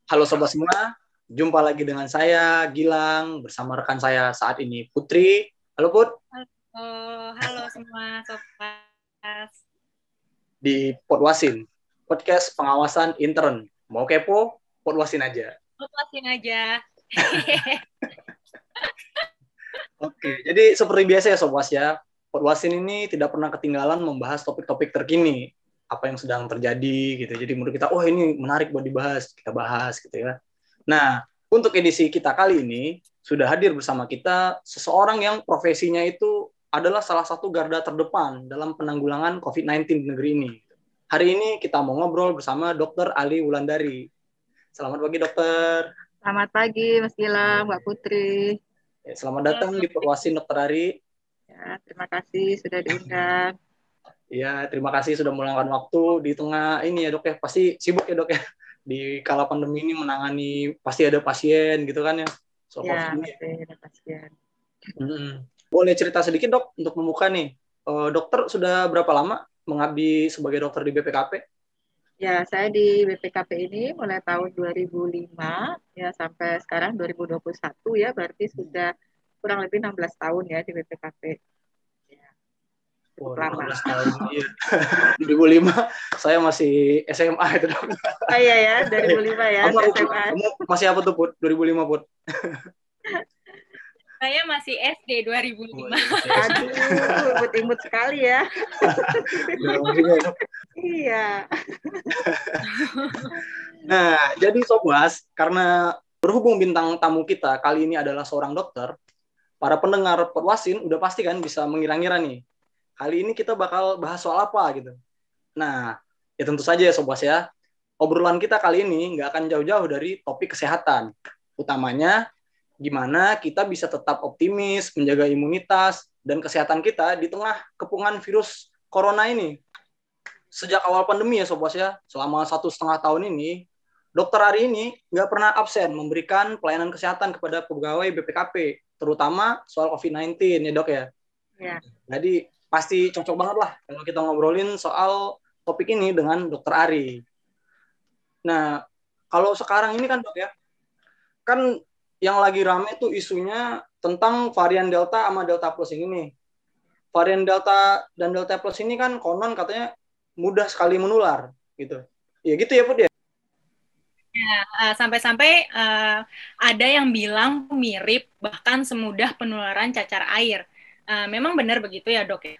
Halo sobat semua, jumpa lagi dengan saya Gilang bersama rekan saya saat ini Putri. Halo Put, Halo semua sobat. di Podwasin, podcast pengawasan intern. Mau kepo? Podwasin aja. Lepasin aja. Oke, jadi seperti biasa ya sobat ya, Podwasin ini tidak pernah ketinggalan membahas topik-topik terkini, apa yang sedang terjadi gitu. Jadi menurut kita, oh ini menarik buat dibahas, kita bahas gitu ya. Nah, untuk edisi kita kali ini sudah hadir bersama kita seseorang yang profesinya itu adalah salah satu garda terdepan dalam penanggulangan COVID-19 di negeri ini. Hari ini kita mau ngobrol bersama Dr. Ali Wulandari. Selamat pagi, dokter. Selamat pagi, Mas Gilang, Mbak Putri. Selamat Halo, datang di Perwasin, Dokter Ari. Ya, terima kasih sudah diundang. Ya, terima kasih sudah meluangkan waktu di tengah ini ya, Dok ya. Pasti sibuk ya, Dok ya. Di kala pandemi ini menangani pasti ada pasien gitu kan ya. Soal Ya, COVID ini. masih ada pasien. Boleh cerita sedikit, Dok, untuk membuka nih. Dokter sudah berapa lama mengabdi sebagai dokter di BPKP? Ya, saya di BPKP ini mulai tahun 2005 ya sampai sekarang 2021 ya, berarti sudah kurang lebih 16 tahun ya di BPKP. Ya, cukup Wah, lama. 16 tahun. Iya. 2005 saya masih SMA itu, Dok. Oh iya ya, 2005 ya, Kamu, SMA. kamu masih apa tuh, Put? 2005, Put? saya masih SD 2005. Aduh, imut-imut sekali ya. Iya. Nah, jadi Sobas, karena berhubung bintang tamu kita kali ini adalah seorang dokter, para pendengar Podwasin udah pasti kan bisa mengira-ngira nih, kali ini kita bakal bahas soal apa gitu. Nah, ya tentu saja ya Sobas ya, obrolan kita kali ini nggak akan jauh-jauh dari topik kesehatan. Utamanya, gimana kita bisa tetap optimis, menjaga imunitas, dan kesehatan kita di tengah kepungan virus corona ini. Sejak awal pandemi ya Sobas ya, selama 1,5 tahun ini, Dokter Ari ini nggak pernah absen memberikan pelayanan kesehatan kepada pegawai BPKP, terutama soal COVID-19 ya dok ya. Ya. Jadi pasti cocok banget lah kalau kita ngobrolin soal topik ini dengan Dokter Ari. Nah, kalau sekarang ini kan dok ya, kan yang lagi rame tuh isunya tentang varian Delta sama Delta Plus ini nih. Varian Delta dan Delta Plus ini kan konon katanya mudah sekali menular gitu. Ya gitu ya Put ya. Sampai-sampai ada yang bilang mirip bahkan semudah penularan cacar air. Memang benar begitu ya dok ya?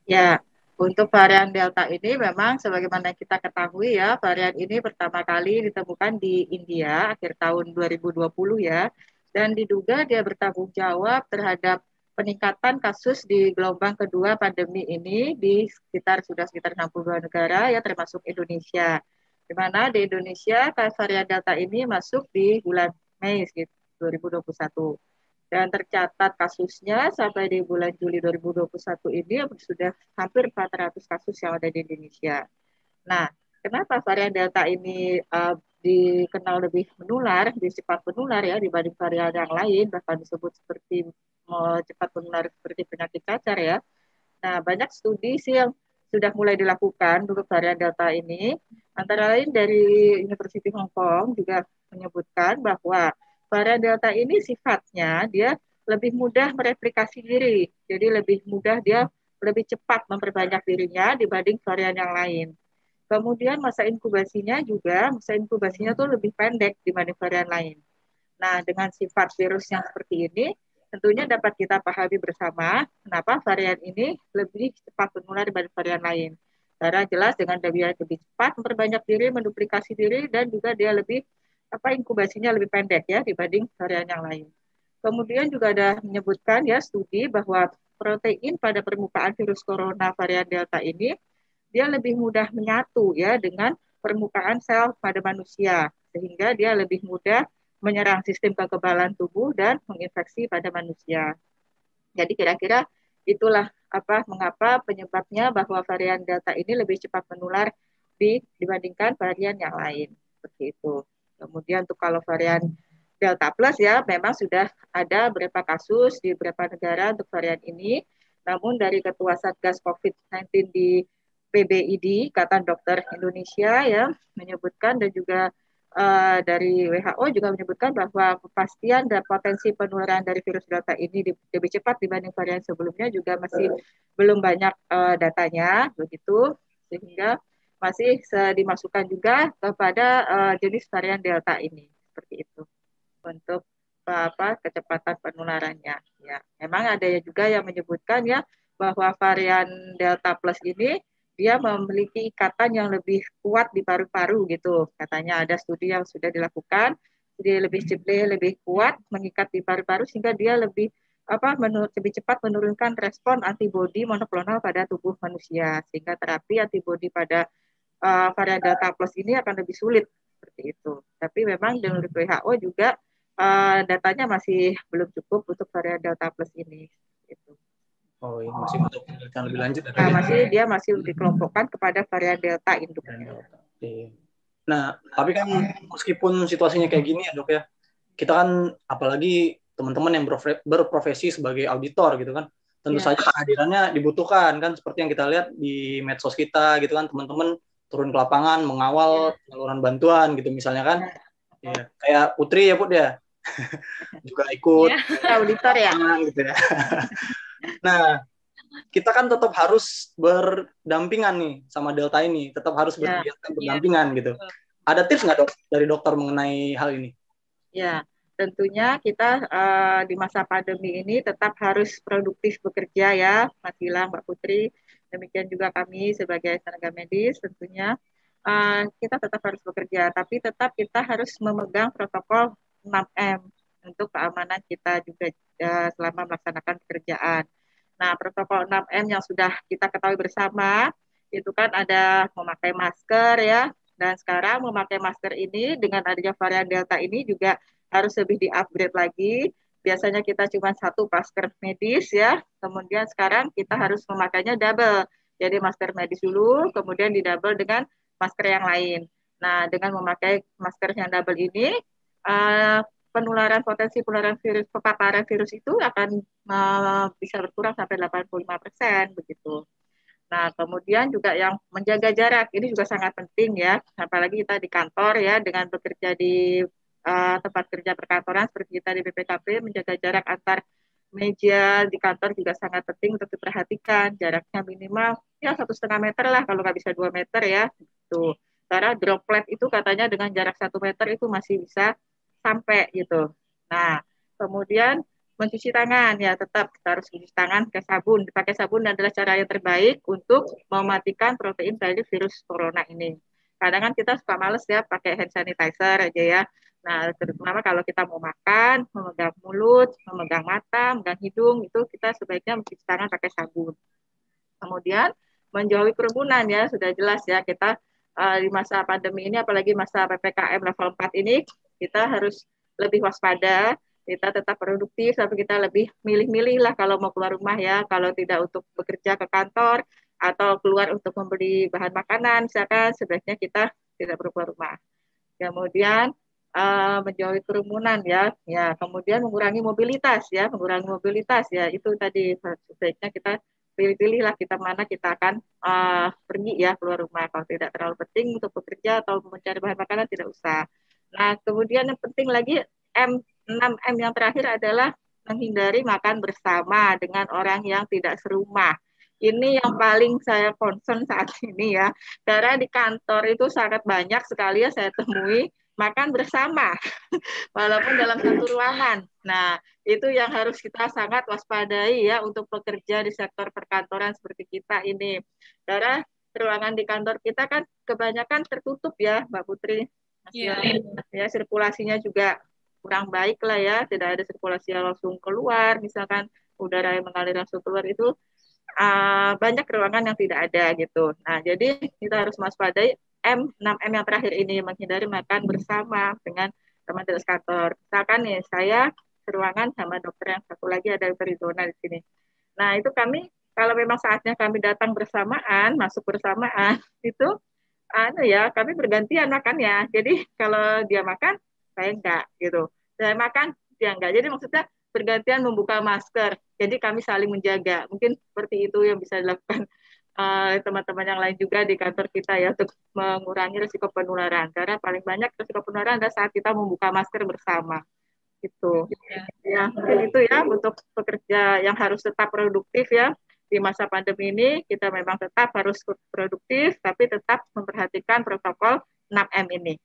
Ya, untuk varian Delta ini memang sebagaimana kita ketahui ya, varian ini pertama kali ditemukan di India akhir tahun 2020 ya, dan diduga dia bertanggung jawab terhadap peningkatan kasus di gelombang kedua pandemi ini di sekitar 62 negara ya termasuk Indonesia. Di mana di Indonesia varian Delta ini masuk di bulan Mei 2021. Dan tercatat kasusnya sampai di bulan Juli 2021 ini sudah hampir 400 kasus yang ada di Indonesia. Nah, kenapa varian Delta ini dikenal lebih menular, bersifat menular ya dibanding varian yang lain, bahkan disebut seperti cepat menular seperti penyakit cacar ya. Nah, banyak studi sih yang sudah mulai dilakukan untuk varian Delta ini. Antara lain dari University Hong Kong juga menyebutkan bahwa varian Delta ini sifatnya dia lebih mudah mereplikasi diri. Jadi lebih mudah dia lebih cepat memperbanyak dirinya dibanding varian yang lain. Kemudian masa inkubasinya tuh lebih pendek dibanding varian lain. Nah, dengan sifat virus yang seperti ini, tentunya dapat kita pahami bersama kenapa varian ini lebih cepat menular dibanding varian lain. Karena jelas dengan dia lebih cepat memperbanyak diri, menduplikasi diri, dan juga dia lebih inkubasinya lebih pendek ya dibanding varian yang lain. Kemudian juga ada menyebutkan ya studi bahwa protein pada permukaan virus corona varian Delta ini dia lebih mudah menyatu ya dengan permukaan sel pada manusia sehingga dia lebih mudah menyerang sistem kekebalan tubuh dan menginfeksi pada manusia. Jadi kira-kira itulah mengapa penyebabnya bahwa varian Delta ini lebih cepat menular dibandingkan varian yang lain. Seperti itu. Kemudian untuk kalau varian Delta Plus ya memang sudah ada beberapa kasus di beberapa negara untuk varian ini. Namun dari Ketua Satgas COVID-19 di PBID, Ikatan Dokter Indonesia ya menyebutkan dan juga dari WHO juga menyebutkan bahwa kepastian dan potensi penularan dari virus Delta ini lebih cepat dibanding varian sebelumnya juga masih belum banyak datanya, begitu, sehingga masih dimasukkan juga kepada jenis varian Delta ini, seperti itu untuk kecepatan penularannya. Ya, memang ada juga yang menyebutkan ya bahwa varian Delta Plus ini dia memiliki ikatan yang lebih kuat di paru-paru gitu. Katanya ada studi yang sudah dilakukan, jadi lebih kuat mengikat di paru-paru sehingga dia lebih lebih cepat menurunkan respon antibodi monoklonal pada tubuh manusia, sehingga terapi antibodi pada varian Delta Plus ini akan lebih sulit seperti itu. Tapi memang menurut WHO juga datanya masih belum cukup untuk varian Delta Plus ini. Gitu. Oh, ini masih butuh penelitian lebih lanjut. Nah, dia masih dikelompokkan kepada varian Delta induknya. Nah, tapi kan meskipun situasinya kayak gini ya dok ya, kita kan apalagi teman-teman yang berprofesi sebagai auditor gitu kan, tentu saja kehadirannya dibutuhkan kan, seperti yang kita lihat di medsos kita gitu kan, teman-teman turun ke lapangan mengawal penyaluran bantuan gitu misalnya kan, ya kayak Putri ya Put ya, juga ikut auditor ya, gitu ya. Nah, kita kan tetap harus berdampingan nih sama Delta ini, tetap harus berkegiatan berdampingan gitu. Ada tips nggak dok dari dokter mengenai hal ini? Ya, tentunya kita di masa pandemi ini tetap harus produktif bekerja ya, Mas Gilang, Mbak Putri. Demikian juga kami sebagai tenaga medis tentunya kita tetap harus bekerja, tapi tetap kita harus memegang protokol 6M untuk keamanan kita juga selama melaksanakan pekerjaan. Nah, protokol 6M yang sudah kita ketahui bersama itu kan ada memakai masker ya, dan sekarang memakai masker ini dengan adanya varian Delta ini juga harus lebih di-upgrade lagi. Biasanya kita cuma satu masker medis ya, kemudian sekarang kita harus memakainya double. Jadi masker medis dulu, kemudian di-double dengan masker yang lain. Nah, dengan memakai masker yang double ini, potensi penularan virus, paparan virus itu akan bisa berkurang sampai 85% begitu. Nah, kemudian juga yang menjaga jarak, ini juga sangat penting ya, apalagi kita di kantor ya, dengan bekerja di tempat kerja perkantoran seperti kita di BPKP, menjaga jarak antar meja di kantor juga sangat penting untuk diperhatikan, jaraknya minimal ya 1,5 meter lah, kalau nggak bisa 2 meter ya. Tuh. Karena droplet itu katanya dengan jarak 1 meter itu masih bisa sampai gitu. Nah, kemudian mencuci tangan ya, tetap kita harus mencuci tangan pakai sabun. Dipakai sabun adalah cara yang terbaik untuk mematikan protein dari virus corona ini. Kadang kan kita suka males ya pakai hand sanitizer aja ya. Nah, terutama kalau kita mau makan, memegang mulut, memegang mata, memegang hidung, itu kita sebaiknya mencuci tangan pakai sabun. Kemudian menjauhi kerumunan ya, sudah jelas ya kita di masa pandemi ini, apalagi masa PPKM level 4 ini, kita harus lebih waspada, kita tetap produktif, tapi kita lebih milih-milih lah kalau mau keluar rumah ya, kalau tidak untuk bekerja ke kantor, atau keluar untuk membeli bahan makanan, misalkan sebaiknya kita tidak perlu keluar rumah. Kemudian menjauhi kerumunan ya, kemudian mengurangi mobilitas ya, itu tadi sebaiknya kita pilih-pilih lah kita mana kita akan pergi ya keluar rumah, kalau tidak terlalu penting untuk bekerja atau mencari bahan makanan tidak usah. Nah, kemudian yang penting lagi 6M yang terakhir adalah menghindari makan bersama dengan orang yang tidak serumah. Ini yang paling saya concern saat ini ya, karena di kantor itu sangat banyak sekali ya saya temui makan bersama, walaupun dalam satu ruangan. Nah, itu yang harus kita sangat waspadai ya untuk pekerja di sektor perkantoran seperti kita ini. Karena ruangan di kantor kita kan kebanyakan tertutup ya, Mbak Putri. Ya, sirkulasinya juga kurang baik lah ya, tidak ada sirkulasi yang langsung keluar, misalkan udara yang mengalir langsung keluar itu banyak ruangan yang tidak ada gitu. Nah, jadi kita harus waspadai 6M yang terakhir ini, menghindari makan bersama dengan teman dari kantor. Misalkan nih, saya seruangan sama dokter yang satu lagi ada Rizona di sini. Nah, itu kami, kalau memang saatnya kami datang bersamaan, masuk bersamaan, itu kami bergantian makannya. Jadi kalau dia makan, saya enggak gitu. Saya makan, dia enggak. Jadi maksudnya bergantian membuka masker. Jadi kami saling menjaga. Mungkin seperti itu yang bisa dilakukan teman-teman yang lain juga di kantor kita ya untuk mengurangi risiko penularan. Karena paling banyak risiko penularan adalah saat kita membuka masker bersama. Itu ya mungkin itu ya untuk pekerja yang harus tetap produktif ya di masa pandemi ini. Kita memang tetap harus produktif tapi tetap memperhatikan protokol 6M ini.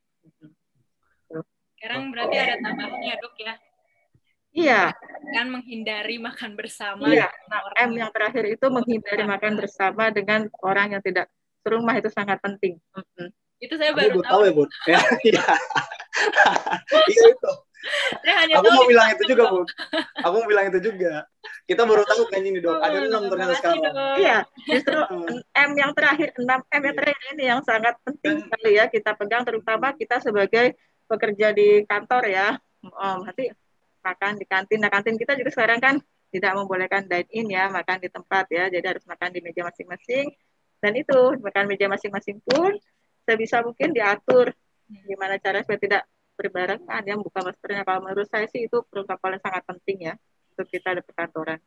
Sekarang berarti ada tambahan ya dok ya, Iya, kan menghindari makan bersama. iya. Nah, M yang terakhir itu menghindari makan bersama dengan orang yang tidak serumah, itu sangat penting. Itu saya Aku baru tahu ya, Bun. Ya, iya. Iya itu. Saya hanya Aku tahu mau di bilang itu belakang, juga, Dok. Bun. Aku mau bilang itu juga. Kita baru tahu kan ini, Dok. Ada 6 ternyata Makasih, sekarang. Dok. Iya, justru M yang terakhir, 6M yang terakhir ini yang sangat penting sekali ya kita pegang, terutama kita sebagai pekerja di kantor ya. Nanti makan di kantin. Nah, kantin kita juga sekarang kan tidak membolehkan dine in ya, makan di tempat ya. Jadi harus makan di meja masing-masing. Dan itu, makan meja masing-masing pun sebisa mungkin diatur gimana cara supaya tidak berbarengan ya buka maskernya. Kalau menurut saya sih itu protokol yang sangat penting ya untuk kita di perkantoran.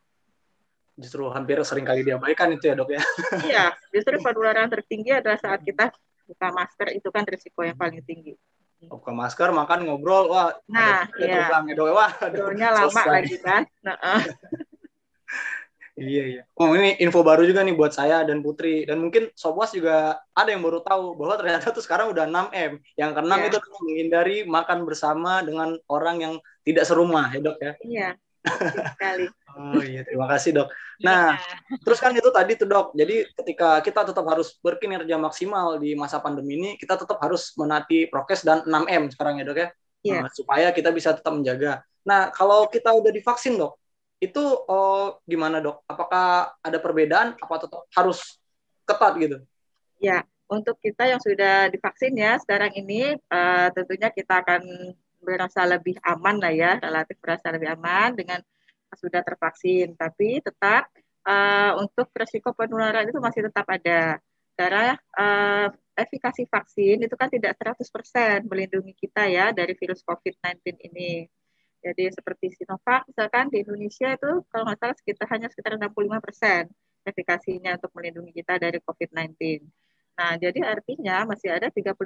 Justru hampir sering kali diabaikan itu ya, Dok ya. Iya, justru penularan tertinggi adalah saat kita buka masker, itu kan risiko yang paling tinggi. Buka masker, makan, ngobrol, wah. Nah, iya. Terbang ya, Dok. Wah, ngobrolnya lama selesai. lagi kan. Iya, iya. Oh, ini info baru juga nih buat saya dan Putri. Dan mungkin Sobwas juga ada yang baru tahu bahwa ternyata tuh sekarang udah 6M. Yang ke-6 itu menghindari makan bersama dengan orang yang tidak serumah, ya, Dok ya? Iya, sekali. Oh iya, terima kasih, Dok. Nah, terus kan itu tadi tuh, Dok. Jadi ketika kita tetap harus berkinerja maksimal di masa pandemi ini, kita tetap harus menaati prokes dan 6M sekarang ya, Dok ya? Iya. Supaya kita bisa tetap menjaga. Nah, kalau kita udah divaksin, Dok, itu gimana, Dok? Apakah ada perbedaan? Apa tetap harus ketat gitu? Ya, untuk kita yang sudah divaksin ya, sekarang ini tentunya kita akan merasa lebih aman lah ya, relatif merasa lebih aman dengan sudah tervaksin. Tapi tetap untuk risiko penularan itu masih tetap ada. Karena efikasi vaksin itu kan tidak 100% melindungi kita ya dari virus COVID-19 ini. Jadi seperti Sinovac misalkan di Indonesia itu kalau nggak salah sekitar 65% efikasinya untuk melindungi kita dari COVID-19. Nah, jadi artinya masih ada 35%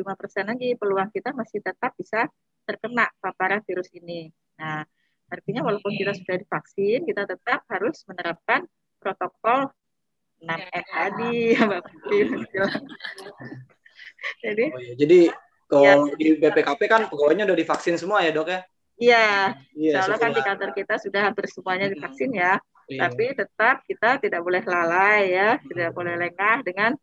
lagi peluang kita masih tetap bisa terkena paparan virus ini. Nah, artinya walaupun kita sudah divaksin, kita tetap harus menerapkan protokol 6M tadi, Mbak Putri. Jadi kalau di BPKP kan pegawainya udah divaksin semua ya, Dok ya? Iya, soalnya kan di kantor kita sudah hampir semuanya divaksin ya. Tapi tetap kita tidak boleh lalai ya, tidak boleh lengah dengan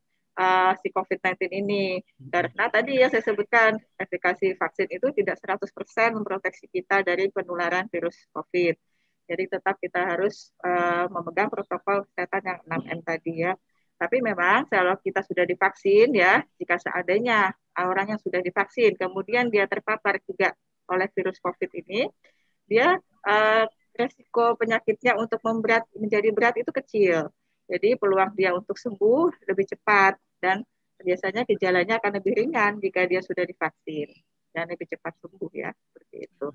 si COVID-19 ini. Karena tadi ya saya sebutkan, efikasi vaksin itu tidak 100% memproteksi kita dari penularan virus COVID. Jadi tetap kita harus memegang protokol kesehatan yang 6M tadi ya. Tapi memang kalau kita sudah divaksin ya, jika seandainya orang yang sudah divaksin, kemudian dia terpapar juga oleh virus COVID ini, dia resiko penyakitnya untuk menjadi berat itu kecil. Jadi peluang dia untuk sembuh lebih cepat dan biasanya gejalanya akan lebih ringan jika dia sudah divaksin dan lebih cepat sembuh ya, seperti itu.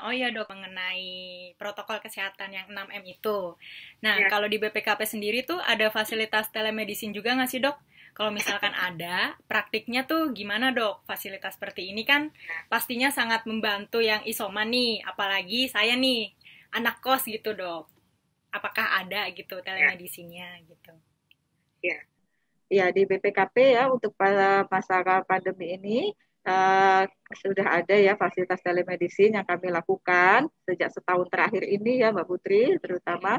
Oh iya, Dok, mengenai protokol kesehatan yang 6M itu. Nah, kalau di BPKP sendiri tuh ada fasilitas telemedicine juga nggak sih, Dok? Kalau misalkan ada, praktiknya tuh gimana, Dok? Fasilitas seperti ini kan pastinya sangat membantu yang isoman nih, apalagi saya nih, anak kos gitu, Dok. Apakah ada gitu telemedicine-nya gitu? Ya, di BPKP ya untuk masa pandemi ini sudah ada ya fasilitas telemedicine yang kami lakukan sejak setahun terakhir ini ya Mbak Putri terutama.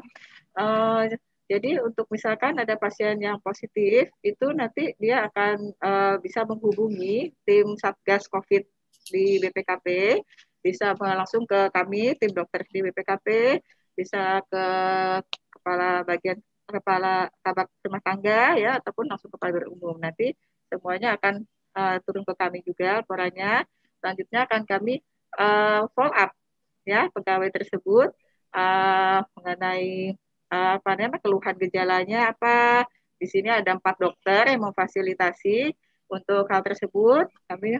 Jadi untuk misalkan ada pasien yang positif itu nanti dia akan bisa menghubungi tim Satgas COVID di BPKP, bisa langsung ke kami tim dokter di BPKP, bisa ke kepala kabak rumah tangga ya ataupun langsung ke pabrik umum. Nanti semuanya akan turun ke kami juga laporannya. Selanjutnya akan kami follow up ya pegawai tersebut mengenai apa namanya keluhan gejalanya apa. Di sini ada 4 dokter yang memfasilitasi untuk hal tersebut. Kami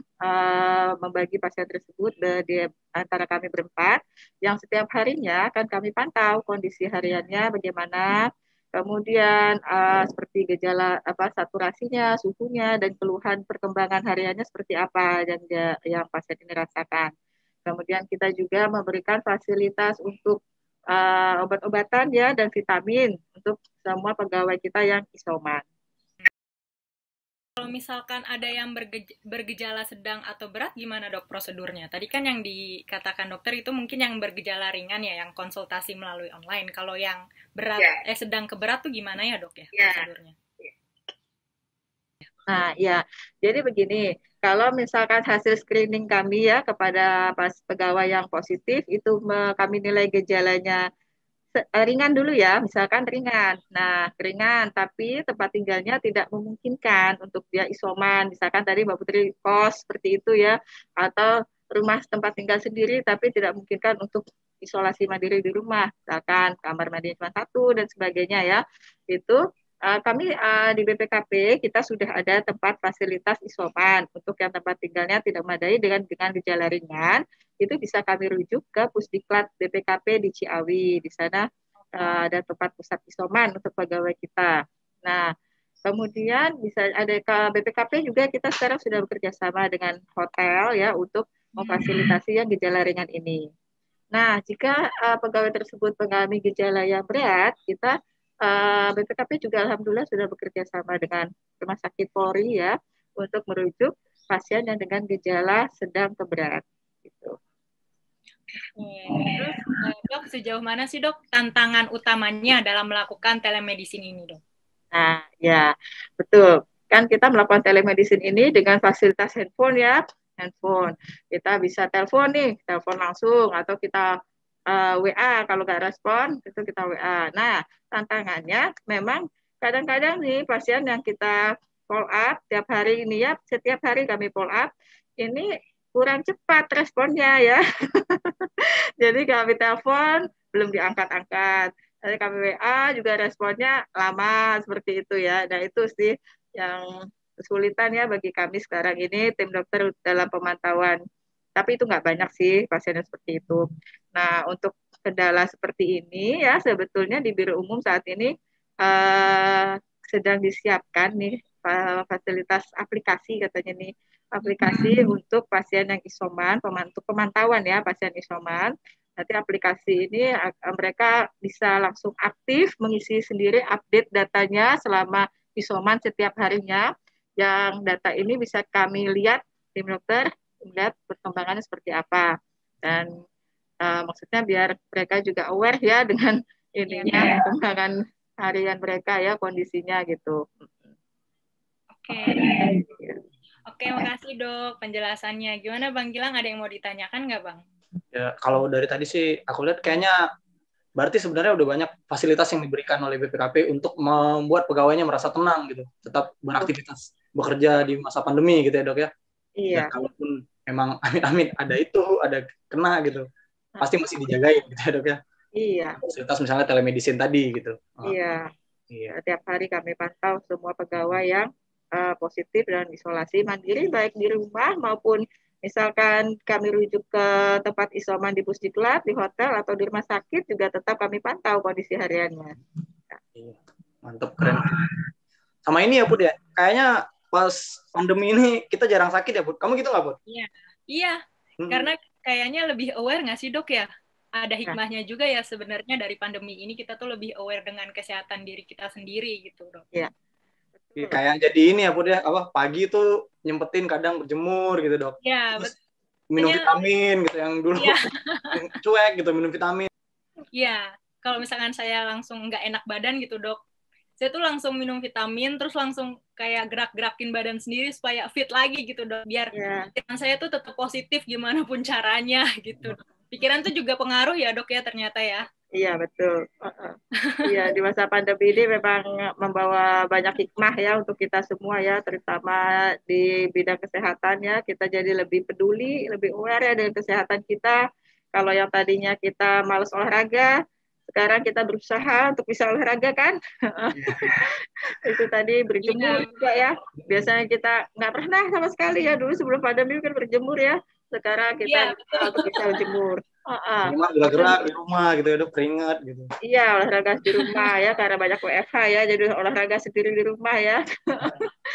membagi pasien tersebut di antara kami berempat yang setiap harinya akan kami pantau kondisi hariannya bagaimana. kemudian seperti gejala saturasinya, suhunya, dan keluhan perkembangan hariannya seperti apa yang pasien ini rasakan. Kemudian kita juga memberikan fasilitas untuk obat-obatan ya dan vitamin untuk semua pegawai kita yang isoman. Kalau misalkan ada yang bergejala sedang atau berat, gimana dok prosedurnya? Tadi kan yang dikatakan dokter itu mungkin yang bergejala ringan ya, yang konsultasi melalui online. Kalau yang berat, sedang ke berat tuh gimana ya dok ya prosedurnya? Nah ya, jadi begini, kalau misalkan hasil screening kami ya kepada pegawai yang positif, itu kami nilai gejalanya ringan dulu ya, misalkan ringan. Nah, ringan, tapi tempat tinggalnya tidak memungkinkan untuk dia isoman. Misalkan tadi Mbak Putri kos seperti itu ya, atau rumah tempat tinggal sendiri, tapi tidak memungkinkan untuk isolasi mandiri di rumah. Misalkan kamar mandi cuma satu dan sebagainya ya. Itu kami di BPKP kita sudah ada tempat fasilitas isoman untuk yang tempat tinggalnya tidak memadai dengan gejala ringan, itu bisa kami rujuk ke Pusdiklat BPKP di Ciawi. Di sana ada tempat pusat isoman untuk pegawai kita. Nah, kemudian bisa ada ke BPKP juga kita sekarang sudah bekerja sama dengan hotel ya untuk memfasilitasi yang gejala ringan ini. Nah, jika pegawai tersebut mengalami gejala yang berat, kita BPKP juga alhamdulillah sudah bekerja sama dengan Rumah Sakit Polri ya untuk merujuk pasien yang dengan gejala sedang ke berat. Gitu. Terus dok, sejauh mana sih dok tantangan utamanya dalam melakukan telemedicine ini dok? Nah ya betul, kan kita melakukan telemedicine ini dengan fasilitas handphone ya, handphone. Kita bisa telepon nih, telepon langsung atau kita WA, kalau nggak respon itu kita WA. Nah tantangannya memang kadang-kadang nih pasien yang kita follow up tiap hari ini ya, setiap hari kami follow up, ini kurang cepat responnya ya. Jadi kami telepon belum diangkat-angkat. Jadi kami WA juga responnya lama seperti itu ya. Nah itu sih yang kesulitan ya bagi kami sekarang ini tim dokter dalam pemantauan. Tapi itu nggak banyak sih pasien yang seperti itu. Nah untuk kendala seperti ini ya sebetulnya di Biro Umum saat ini sedang disiapkan nih fasilitas aplikasi katanya nih, aplikasi untuk pasien yang isoman, untuk pemantauan ya pasien isoman. Nanti aplikasi ini mereka bisa langsung aktif mengisi sendiri update datanya selama isoman setiap harinya. Yang data ini bisa kami lihat tim dokter melihat perkembangannya seperti apa, dan maksudnya biar mereka juga aware ya dengan ininya perkembangan harian mereka ya kondisinya gitu. Oke, makasih dok penjelasannya. Gimana Bang Gilang, ada yang mau ditanyakan nggak Bang? Ya, kalau dari tadi sih aku lihat kayaknya berarti sebenarnya udah banyak fasilitas yang diberikan oleh BPKP untuk membuat pegawainya merasa tenang gitu, tetap beraktivitas bekerja di masa pandemi gitu ya dok ya. Iya. Dan kalaupun memang amit-amit ada kena gitu, pasti masih dijagain gitu ya dok ya. Iya. Fasilitas misalnya telemedicine tadi gitu. Iya. Tiap hari kami pantau semua pegawai yang positif dan isolasi mandiri baik di rumah maupun misalkan kami rujuk ke tempat isoman di Pusdiklat, di hotel atau di rumah sakit juga tetap kami pantau kondisi hariannya. Iya. Mantap, keren. Sama ini ya Put ya, kayaknya pas pandemi ini kita jarang sakit ya Put. Kamu gitu nggak Put? Iya. Karena kayaknya lebih aware nggak sih dok ya? Ada hikmahnya juga ya sebenarnya dari pandemi ini kita tuh lebih aware dengan kesehatan diri kita sendiri gitu dok. Iya. Kayak jadi ini ya Put ya, pagi tuh nyempetin kadang berjemur gitu dok. Iya. Minum vitamin gitu yang dulu cuek gitu minum vitamin. Iya. Kalau misalkan saya langsung nggak enak badan gitu dok, saya tuh langsung minum vitamin terus langsung kayak gerak-gerakin badan sendiri supaya fit lagi gitu dok, biar pikiran saya tuh tetap positif gimana pun caranya gitu. Pikiran tuh juga pengaruh ya dok ya ternyata ya. Iya betul. Iya di masa pandemi ini memang membawa banyak hikmah ya untuk kita semua ya, terutama di bidang kesehatan ya. Kita jadi lebih peduli, lebih aware ya dengan kesehatan kita. Kalau yang tadinya kita malas olahraga, sekarang kita berusaha untuk bisa olahraga kan. Itu tadi berjemur juga ya. Biasanya kita nggak pernah sama sekali ya dulu sebelum pandemi kan berjemur ya. sekarang Iya, kita betul. untuk bisa berjemur. Minimal gerak-gerak di rumah gitu ya dok, keringat gitu. Iya, olahraga di rumah ya, karena banyak WFH ya, jadi olahraga sendiri di rumah ya.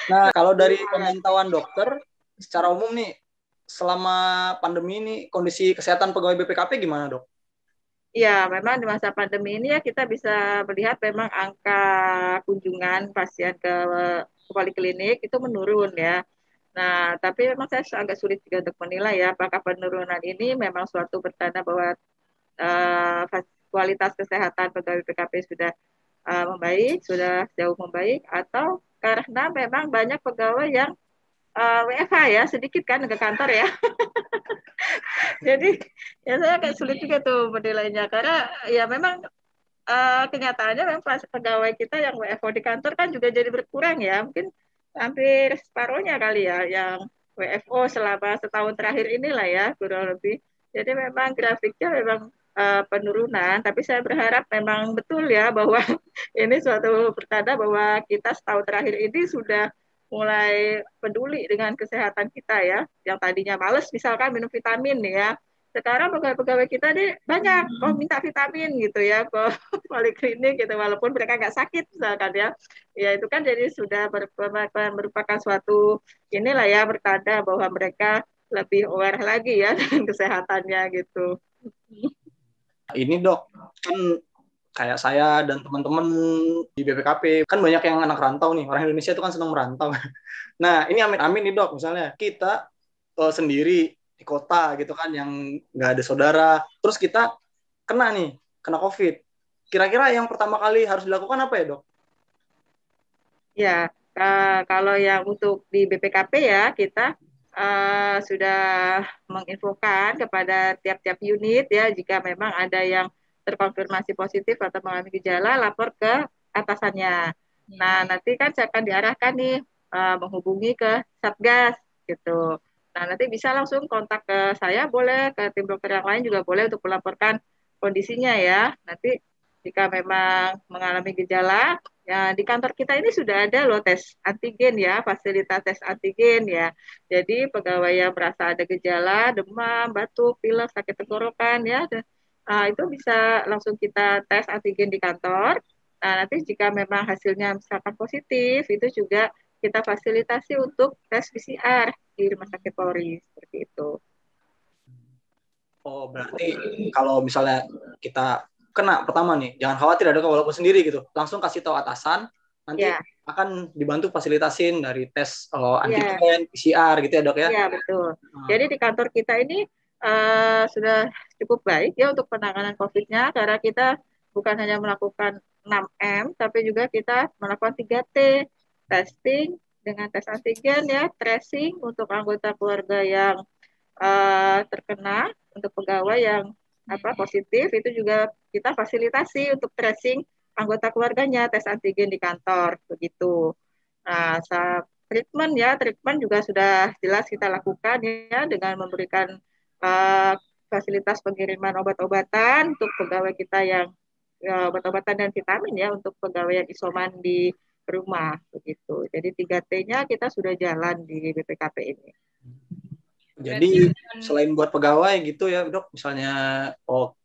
Nah, kalau dari pemantauan dokter, secara umum nih, selama pandemi ini, kondisi kesehatan pegawai BPKP gimana, dok? Ya, memang di masa pandemi ini ya kita bisa melihat memang angka kunjungan pasien ke poliklinik itu menurun ya. Nah, tapi memang saya agak sulit juga untuk menilai ya apakah penurunan ini memang suatu pertanda bahwa kualitas kesehatan pegawai PKP sudah membaik, sudah jauh membaik, atau karena memang banyak pegawai yang WFH ya, sedikit kan ke kantor ya. Jadi ya saya agak sulit juga tuh menilainya karena ya memang kenyataannya memang pegawai kita yang WFO di kantor kan juga jadi berkurang ya, mungkin hampir separuhnya kali ya yang WFO selama setahun terakhir inilah ya kurang lebih. Jadi memang grafiknya memang penurunan, tapi saya berharap memang betul ya bahwa ini suatu pertanda bahwa kita setahun terakhir ini sudah mulai peduli dengan kesehatan kita ya. Yang tadinya males misalkan minum vitamin ya, sekarang pegawai-pegawai kita nih banyak minta vitamin gitu ya ke poliklinik gitu walaupun mereka nggak sakit misalkan ya. Ya itu kan jadi sudah merupakan suatu inilah ya pertanda bahwa mereka lebih aware lagi ya dengan kesehatannya gitu. Ini dok, kan kayak saya dan teman-teman di BPKP, kan banyak yang anak rantau nih, orang Indonesia itu kan senang merantau. Nah, ini amin-amin nih dok, misalnya kita sendiri di kota gitu kan, yang nggak ada saudara, terus kita kena COVID. Kira-kira yang pertama kali harus dilakukan apa ya dok? Ya, kalau yang untuk di BPKP ya kita sudah menginfokan kepada tiap-tiap unit ya jika memang ada yang terkonfirmasi positif atau mengalami gejala lapor ke atasannya. Nah, nanti kan saya akan diarahkan nih menghubungi ke Satgas gitu. Nah, nanti bisa langsung kontak ke saya boleh, ke tim dokter yang lain juga boleh untuk melaporkan kondisinya ya. Nanti jika memang mengalami gejala, ya, di kantor kita ini sudah ada loh tes antigen ya, fasilitas tes antigen ya. Jadi pegawai yang merasa ada gejala, demam, batuk, pilek, sakit tenggorokan ya, itu bisa langsung kita tes antigen di kantor. Nah, nanti jika memang hasilnya misalkan positif, itu juga kita fasilitasi untuk tes PCR di Rumah Sakit Polri, seperti itu. Oh, berarti kalau misalnya kita kena pertama nih, jangan khawatir ada walaupun sendiri gitu. Langsung kasih tahu atasan, nanti Ya, akan dibantu fasilitasin dari tes ya, antigen, PCR gitu ya dok ya. ya betul. Jadi di kantor kita ini sudah cukup baik ya untuk penanganan COVID-nya karena kita bukan hanya melakukan 6M, tapi juga kita melakukan 3T, testing dengan tes antigen ya, tracing untuk anggota keluarga yang terkena, untuk pegawai yang positif itu juga kita fasilitasi untuk tracing anggota keluarganya tes antigen di kantor begitu. Nah, treatment juga sudah jelas kita lakukan ya dengan memberikan uh, fasilitas pengiriman obat-obatan untuk pegawai kita yang obat-obatan dan vitamin ya untuk pegawai yang isoman di rumah begitu. Jadi 3T-nya kita sudah jalan di BPKP ini. Jadi selain buat pegawai gitu ya dok, misalnya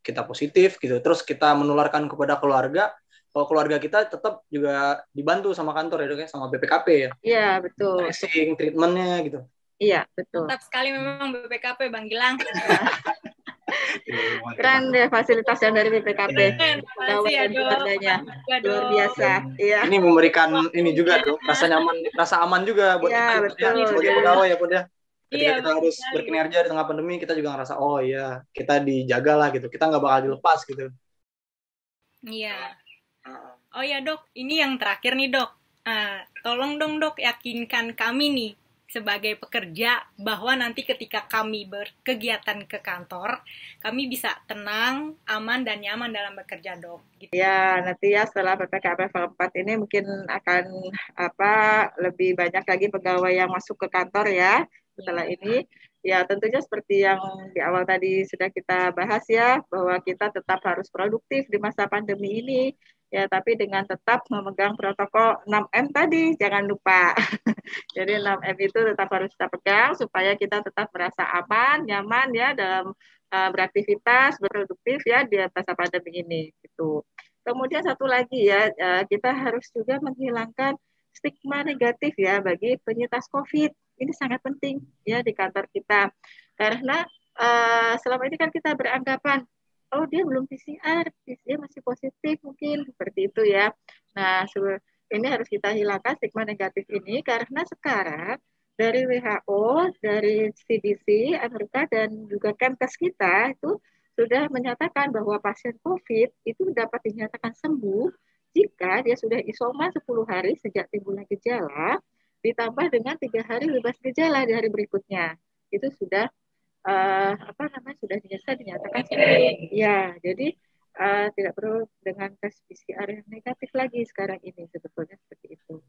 kita positif gitu, terus kita menularkan kepada keluarga, kalau keluarga kita tetap juga dibantu sama kantor ya dok ya, sama BPKP ya. Iya betul. Tracing, treatmentnya gitu. Iya betul. Mantap sekali memang BPKP Bang Gilang. Keren deh fasilitas yang dari BPKP. Pegawai dan keluarganya luar biasa. Iya. Ini memberikan ini juga dok, rasa nyaman, rasa aman juga buat kita betul. ya, sebagai pegawai ya Bud ya. Ketika kita harus betul. berkinerja di tengah pandemi, kita juga ngerasa oh iya kita dijaga lah gitu, kita nggak bakal dilepas gitu. Iya. Oh ya dok, ini yang terakhir nih dok. Tolong dong dok yakinkan kami nih sebagai pekerja bahwa nanti ketika kami berkegiatan ke kantor, kami bisa tenang, aman, dan nyaman dalam bekerja dok. Gitu. Ya, nanti ya setelah PPKP level 4 ini mungkin akan lebih banyak lagi pegawai yang masuk ke kantor ya setelah ini. Ya tentunya seperti yang di awal tadi sudah kita bahas ya, bahwa kita tetap harus produktif di masa pandemi ini. ya, tapi dengan tetap memegang protokol 6M tadi, jangan lupa. Jadi 6M itu tetap harus kita pegang supaya kita tetap merasa aman, nyaman ya dalam beraktivitas, berproduktif ya di masa pandemi ini gitu. Kemudian satu lagi ya, kita harus juga menghilangkan stigma negatif ya bagi penyintas COVID. Ini sangat penting ya di kantor kita. Karena selama ini kan kita beranggapan, oh dia belum PCR, dia masih positif mungkin, seperti itu ya. Nah, ini harus kita hilangkan stigma negatif ini karena sekarang dari WHO, dari CDC Amerika dan juga Kemkes kita itu sudah menyatakan bahwa pasien COVID itu dapat dinyatakan sembuh jika dia sudah isoman 10 hari sejak timbulnya gejala, ditambah dengan 3 hari bebas gejala di hari berikutnya. Itu sudah sudah dinyatakan sembuh. Ya, jadi tidak perlu dengan tes PCR yang negatif lagi sekarang ini sebetulnya seperti itu.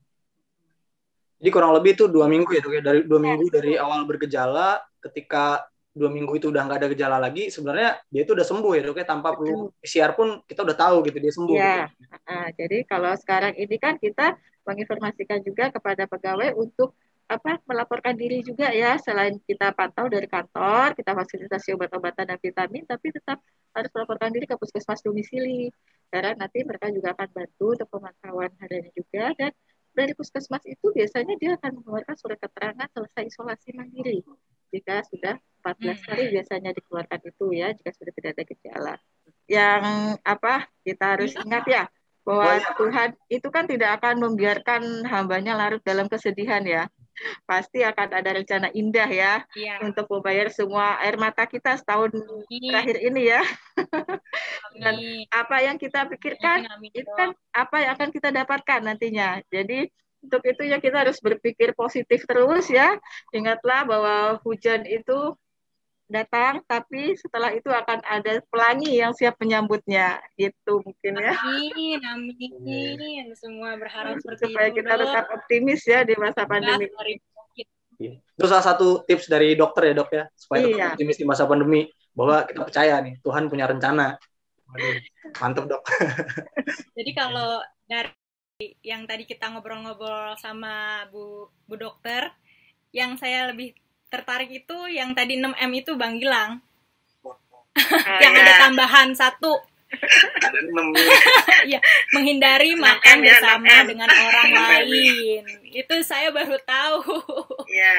Jadi kurang lebih itu 2 minggu ya, dari 2 minggu dari awal bergejala, ketika 2 minggu itu udah nggak ada gejala lagi, sebenarnya dia itu udah sembuh ya, dok, tanpa perlu PCR pun kita udah tahu gitu dia sembuh. Ya, gitu. Jadi kalau sekarang ini kan kita menginformasikan juga kepada pegawai untuk melaporkan diri juga ya, selain kita pantau dari kantor, kita fasilitasi obat-obatan dan vitamin, tapi tetap harus melaporkan diri ke puskesmas domisili, karena nanti mereka juga akan bantu untuk pemantauan hariannya juga, dan dari puskesmas itu biasanya dia akan mengeluarkan surat keterangan selesai isolasi mandiri jika sudah 14 hari biasanya dikeluarkan itu ya, jika sudah tidak ada gejala. Yang kita harus ingat ya, bahwa Tuhan itu kan tidak akan membiarkan hambanya larut dalam kesedihan ya. Pasti akan ada rencana indah ya, untuk membayar semua air mata kita setahun terakhir ini ya. Dan apa yang kita pikirkan itu kan apa yang akan kita dapatkan nantinya. Jadi untuk itu ya kita harus berpikir positif terus ya. Ingatlah bahwa hujan itu datang, tapi setelah itu akan ada pelangi yang siap menyambutnya, gitu mungkin ya. Amin. Semua berharap seperti supaya itu, kita tetap optimis ya di masa pandemi. Itu salah satu tips dari dokter ya, dok ya, supaya tetap optimis di masa pandemi, bahwa kita percaya nih Tuhan punya rencana. Mantap, dok. Jadi kalau dari yang tadi kita ngobrol-ngobrol sama Bu Dokter, yang saya lebih tertarik itu yang tadi 6M itu Bang Gilang. Yang ada tambahan 1. Ya, menghindari makan bersama dengan orang lain. Itu saya baru tahu. Iya.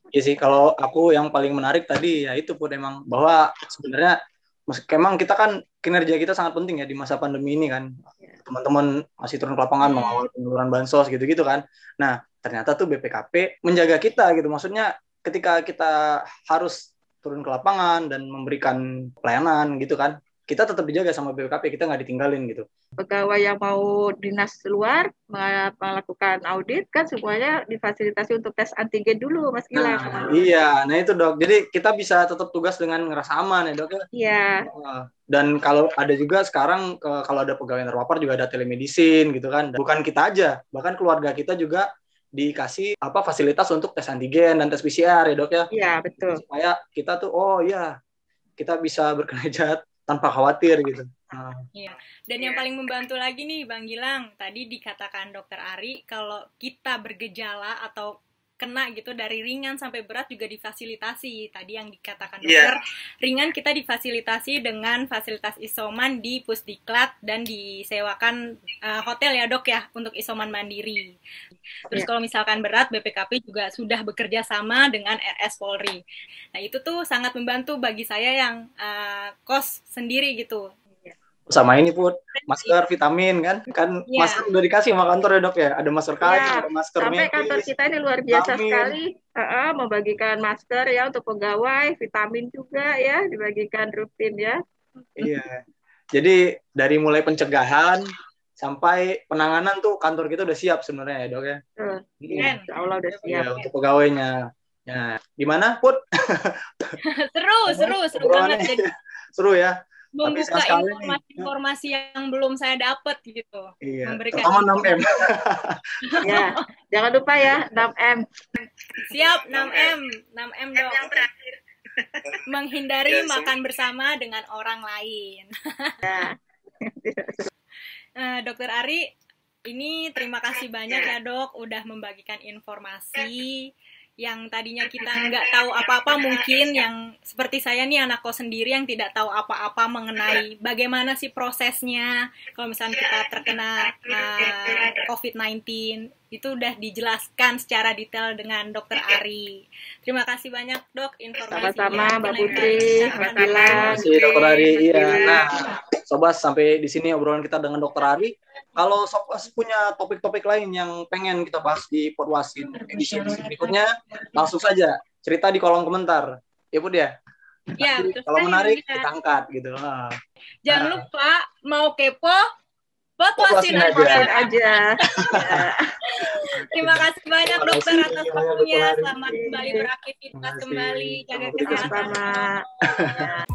Iya sih, kalau aku yang paling menarik tadi ya itu pun emang bahwa sebenarnya memang kita kan kinerja kita sangat penting ya di masa pandemi ini kan. Teman-teman masih turun ke lapangan mengawal penyaluran bansos gitu-gitu kan. Nah, ternyata tuh BPKP menjaga kita gitu. Maksudnya ketika kita harus turun ke lapangan dan memberikan pelayanan gitu kan, kita tetap dijaga sama BPKP, kita nggak ditinggalin gitu. Pegawai yang mau dinas luar melakukan audit kan semuanya difasilitasi untuk tes antigen dulu, Mas Gilang. Iya, nah itu dok. Jadi kita bisa tetap tugas dengan ngerasa aman ya dok ya. Iya. Dan kalau ada juga sekarang kalau ada pegawai yang terpapar juga ada telemedicine gitu kan. Bukan kita aja, bahkan keluarga kita juga dikasih fasilitas untuk tes antigen dan tes PCR ya dok ya. Iya, betul. Supaya kita tuh kita bisa bekerja tanpa khawatir gitu. Iya. Dan yang paling membantu lagi nih Bang Gilang, tadi dikatakan Dokter Ari kalau kita bergejala atau kena gitu dari ringan sampai berat juga difasilitasi. Tadi yang dikatakan dokter, ringan kita difasilitasi dengan fasilitas isoman di Pusdiklat dan disewakan hotel ya dok ya untuk isoman mandiri. Terus kalau misalkan berat, BPKP juga sudah bekerja sama dengan RS Polri. Nah itu tuh sangat membantu bagi saya yang kos sendiri gitu. Sama ini Put, masker vitamin kan masker udah dikasih sama kantor ya dok ya, ada masker kain, ada masker sampai kantor kita ini luar biasa sekali membagikan masker ya untuk pegawai, vitamin juga ya dibagikan rutin ya. Iya, jadi dari mulai pencegahan sampai penanganan tuh kantor kita udah siap sebenarnya ya dok ya. Insya Allah udah siap. Ya, untuk pegawainya. Ya, gimana Put? seru banget jadi. Seru ya. Membuka informasi yang belum saya dapat gitu. Iya. Memberikan terutama 6M. Ya, jangan lupa ya 6M. Siap 6M dong. Yang terakhir. Menghindari makan bersama dengan orang lain. Dokter Ari, ini terima kasih banyak ya dok, udah membagikan informasi yang tadinya kita nggak tahu apa-apa, mungkin yang seperti saya nih anak kos sendiri yang tidak tahu apa-apa mengenai bagaimana sih prosesnya kalau misalnya kita terkena COVID-19, itu udah dijelaskan secara detail dengan Dokter Ari. Terima kasih banyak dok informasinya. Sama-sama Mbak Putri, Mbak Dila. Terima kasih Dokter Ari. Iya. Nah, Sobat, sampai di sini obrolan kita dengan Dokter Ari. Kalau Sobat punya topik-topik lain yang pengen kita bahas di Podwasin edisi berikutnya, langsung saja cerita di kolom komentar. Ya Bud ya? Ya, betul. Kalau menarik, kita angkat gitu. Nah. Jangan lupa, mau kepo, Podwasin aja. Terima kasih banyak dokter atas waktunya. Selamat kembali beraktivitas kembali. Jaga kesehatan.